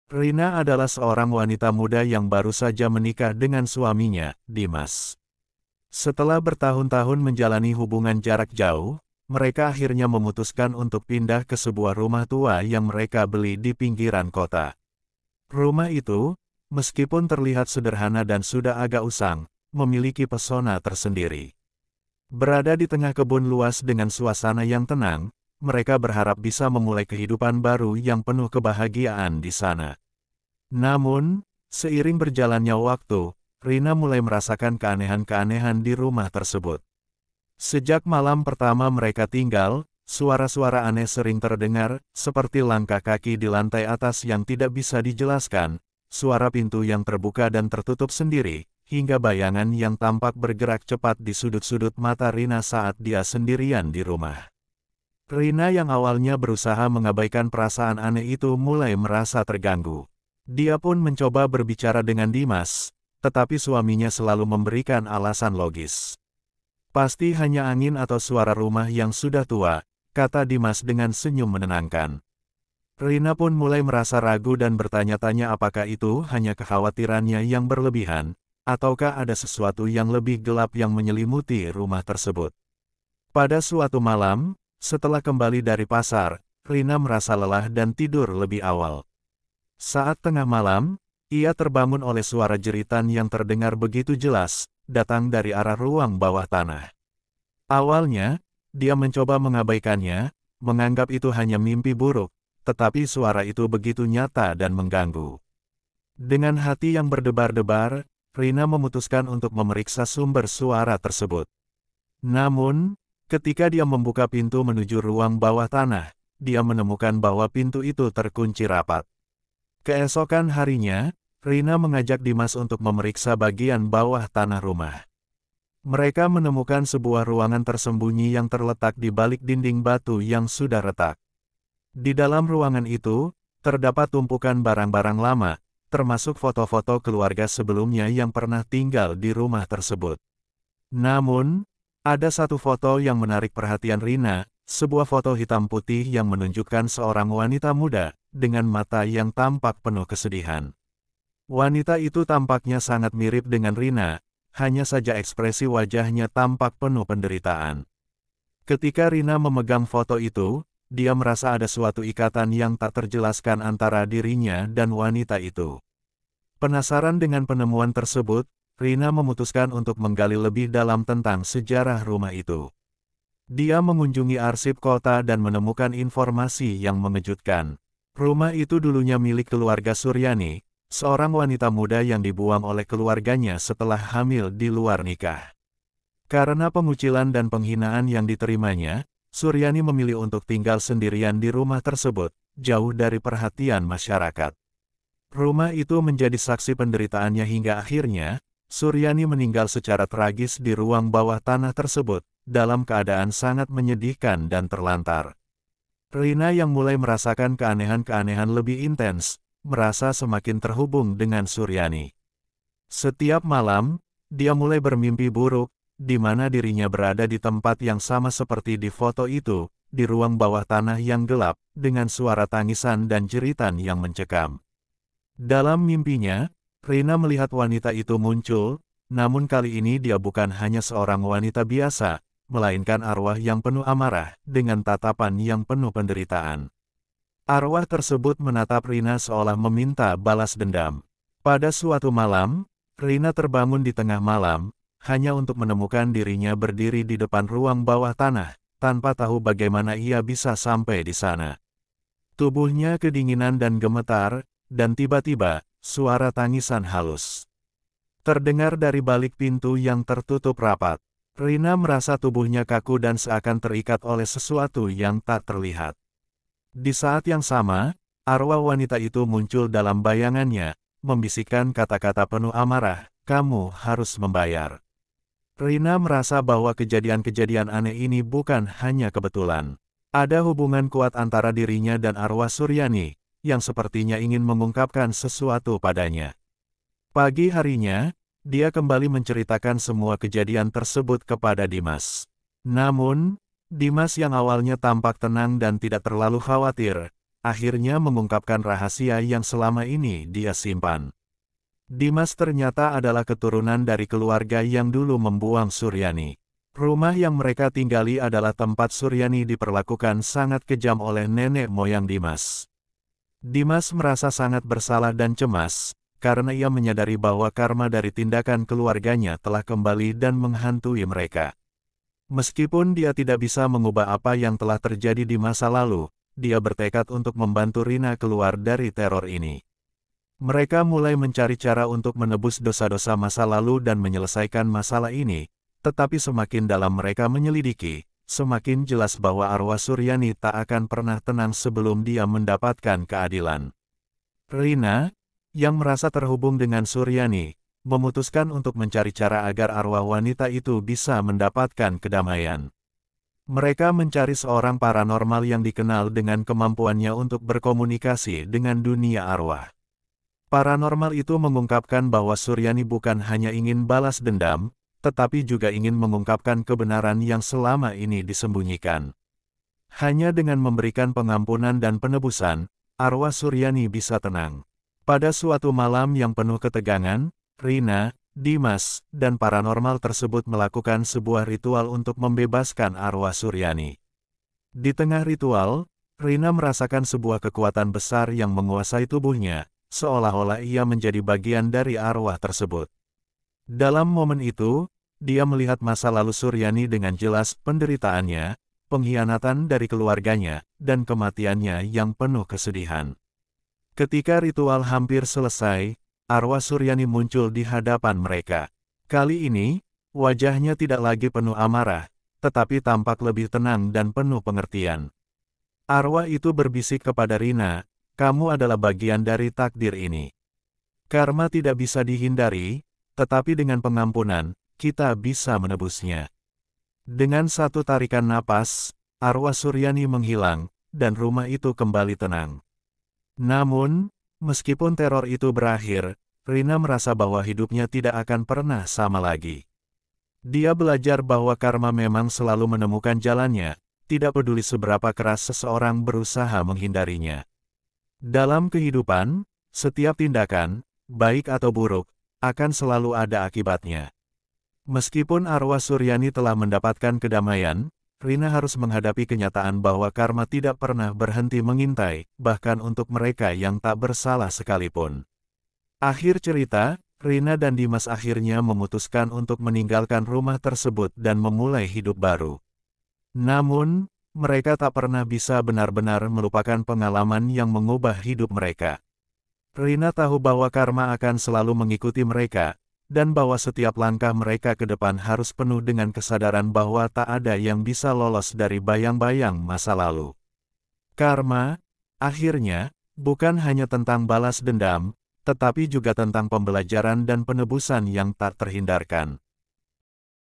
Rina adalah seorang wanita muda yang baru saja menikah dengan suaminya, Dimas. Setelah bertahun-tahun menjalani hubungan jarak jauh, mereka akhirnya memutuskan untuk pindah ke sebuah rumah tua yang mereka beli di pinggiran kota. Rumah itu, meskipun terlihat sederhana dan sudah agak usang, memiliki pesona tersendiri. Berada di tengah kebun luas dengan suasana yang tenang, mereka berharap bisa memulai kehidupan baru yang penuh kebahagiaan di sana. Namun, seiring berjalannya waktu, Rina mulai merasakan keanehan-keanehan di rumah tersebut. Sejak malam pertama mereka tinggal, suara-suara aneh sering terdengar, seperti langkah kaki di lantai atas yang tidak bisa dijelaskan, suara pintu yang terbuka dan tertutup sendiri, hingga bayangan yang tampak bergerak cepat di sudut-sudut mata Rina saat dia sendirian di rumah. Rina yang awalnya berusaha mengabaikan perasaan aneh itu mulai merasa terganggu. Dia pun mencoba berbicara dengan Dimas, tetapi suaminya selalu memberikan alasan logis. Pasti hanya angin atau suara rumah yang sudah tua, kata Dimas dengan senyum menenangkan. Rina pun mulai merasa ragu dan bertanya-tanya apakah itu hanya kekhawatirannya yang berlebihan, ataukah ada sesuatu yang lebih gelap yang menyelimuti rumah tersebut. Pada suatu malam, setelah kembali dari pasar, Rina merasa lelah dan tidur lebih awal. Saat tengah malam, ia terbangun oleh suara jeritan yang terdengar begitu jelas, datang dari arah ruang bawah tanah. Awalnya, dia mencoba mengabaikannya, menganggap itu hanya mimpi buruk, tetapi suara itu begitu nyata dan mengganggu. Dengan hati yang berdebar-debar, Rina memutuskan untuk memeriksa sumber suara tersebut. Namun, ketika dia membuka pintu menuju ruang bawah tanah, dia menemukan bahwa pintu itu terkunci rapat. Keesokan harinya, Rina mengajak Dimas untuk memeriksa bagian bawah tanah rumah. Mereka menemukan sebuah ruangan tersembunyi yang terletak di balik dinding batu yang sudah retak. Di dalam ruangan itu, terdapat tumpukan barang-barang lama, termasuk foto-foto keluarga sebelumnya yang pernah tinggal di rumah tersebut. Namun, ada satu foto yang menarik perhatian Rina, sebuah foto hitam putih yang menunjukkan seorang wanita muda, dengan mata yang tampak penuh kesedihan. Wanita itu tampaknya sangat mirip dengan Rina, hanya saja ekspresi wajahnya tampak penuh penderitaan. Ketika Rina memegang foto itu, dia merasa ada suatu ikatan yang tak terjelaskan antara dirinya dan wanita itu. Penasaran dengan penemuan tersebut, Rina memutuskan untuk menggali lebih dalam tentang sejarah rumah itu. Dia mengunjungi arsip kota dan menemukan informasi yang mengejutkan. Rumah itu dulunya milik keluarga Suryani, seorang wanita muda yang dibuang oleh keluarganya setelah hamil di luar nikah. Karena pengucilan dan penghinaan yang diterimanya, Suryani memilih untuk tinggal sendirian di rumah tersebut, jauh dari perhatian masyarakat. Rumah itu menjadi saksi penderitaannya hingga akhirnya, Suryani meninggal secara tragis di ruang bawah tanah tersebut, dalam keadaan sangat menyedihkan dan terlantar. Rina yang mulai merasakan keanehan-keanehan lebih intens, merasa semakin terhubung dengan Suryani. Setiap malam, dia mulai bermimpi buruk, di mana dirinya berada di tempat yang sama seperti di foto itu, di ruang bawah tanah yang gelap, dengan suara tangisan dan jeritan yang mencekam. Dalam mimpinya, Rina melihat wanita itu muncul, namun kali ini dia bukan hanya seorang wanita biasa, melainkan arwah yang penuh amarah, dengan tatapan yang penuh penderitaan. Arwah tersebut menatap Rina seolah meminta balas dendam. Pada suatu malam, Rina terbangun di tengah malam, hanya untuk menemukan dirinya berdiri di depan ruang bawah tanah, tanpa tahu bagaimana ia bisa sampai di sana. Tubuhnya kedinginan dan gemetar, dan tiba-tiba, suara tangisan halus terdengar dari balik pintu yang tertutup rapat. Rina merasa tubuhnya kaku dan seakan terikat oleh sesuatu yang tak terlihat. Di saat yang sama, arwah wanita itu muncul dalam bayangannya, membisikkan kata-kata penuh amarah, "Kamu harus membayar." Rina merasa bahwa kejadian-kejadian aneh ini bukan hanya kebetulan. Ada hubungan kuat antara dirinya dan arwah Suryani, yang sepertinya ingin mengungkapkan sesuatu padanya. Pagi harinya, dia kembali menceritakan semua kejadian tersebut kepada Dimas. Namun, Dimas yang awalnya tampak tenang dan tidak terlalu khawatir, akhirnya mengungkapkan rahasia yang selama ini dia simpan. Dimas ternyata adalah keturunan dari keluarga yang dulu membuang Suryani. Rumah yang mereka tinggali adalah tempat Suryani diperlakukan sangat kejam oleh nenek moyang Dimas. Dimas merasa sangat bersalah dan cemas, karena ia menyadari bahwa karma dari tindakan keluarganya telah kembali dan menghantui mereka. Meskipun dia tidak bisa mengubah apa yang telah terjadi di masa lalu, dia bertekad untuk membantu Rina keluar dari teror ini. Mereka mulai mencari cara untuk menebus dosa-dosa masa lalu dan menyelesaikan masalah ini, tetapi semakin dalam mereka menyelidiki, semakin jelas bahwa arwah Suryani tak akan pernah tenang sebelum dia mendapatkan keadilan. Rina, yang merasa terhubung dengan Suryani, memutuskan untuk mencari cara agar arwah wanita itu bisa mendapatkan kedamaian. Mereka mencari seorang paranormal yang dikenal dengan kemampuannya untuk berkomunikasi dengan dunia arwah. Paranormal itu mengungkapkan bahwa Suryani bukan hanya ingin balas dendam, tetapi juga ingin mengungkapkan kebenaran yang selama ini disembunyikan. Hanya dengan memberikan pengampunan dan penebusan, arwah Suryani bisa tenang. Pada suatu malam yang penuh ketegangan, Rina, Dimas, dan paranormal tersebut melakukan sebuah ritual untuk membebaskan arwah Suryani. Di tengah ritual, Rina merasakan sebuah kekuatan besar yang menguasai tubuhnya, seolah-olah ia menjadi bagian dari arwah tersebut. Dalam momen itu, dia melihat masa lalu Suryani dengan jelas, penderitaannya, pengkhianatan dari keluarganya, dan kematiannya yang penuh kesedihan. Ketika ritual hampir selesai, arwah Suryani muncul di hadapan mereka. Kali ini, wajahnya tidak lagi penuh amarah, tetapi tampak lebih tenang dan penuh pengertian. Arwah itu berbisik kepada Rina, "Kamu adalah bagian dari takdir ini. Karma tidak bisa dihindari, tetapi dengan pengampunan, kita bisa menebusnya." Dengan satu tarikan napas, arwah Suryani menghilang, dan rumah itu kembali tenang. Namun, meskipun teror itu berakhir, Rina merasa bahwa hidupnya tidak akan pernah sama lagi. Dia belajar bahwa karma memang selalu menemukan jalannya, tidak peduli seberapa keras seseorang berusaha menghindarinya. Dalam kehidupan, setiap tindakan, baik atau buruk, akan selalu ada akibatnya. Meskipun arwah Suryani telah mendapatkan kedamaian, Rina harus menghadapi kenyataan bahwa karma tidak pernah berhenti mengintai, bahkan untuk mereka yang tak bersalah sekalipun. Akhir cerita, Rina dan Dimas akhirnya memutuskan untuk meninggalkan rumah tersebut dan memulai hidup baru. Namun, mereka tak pernah bisa benar-benar melupakan pengalaman yang mengubah hidup mereka. Rina tahu bahwa karma akan selalu mengikuti mereka, dan bahwa setiap langkah mereka ke depan harus penuh dengan kesadaran bahwa tak ada yang bisa lolos dari bayang-bayang masa lalu. Karma, akhirnya, bukan hanya tentang balas dendam, tetapi juga tentang pembelajaran dan penebusan yang tak terhindarkan.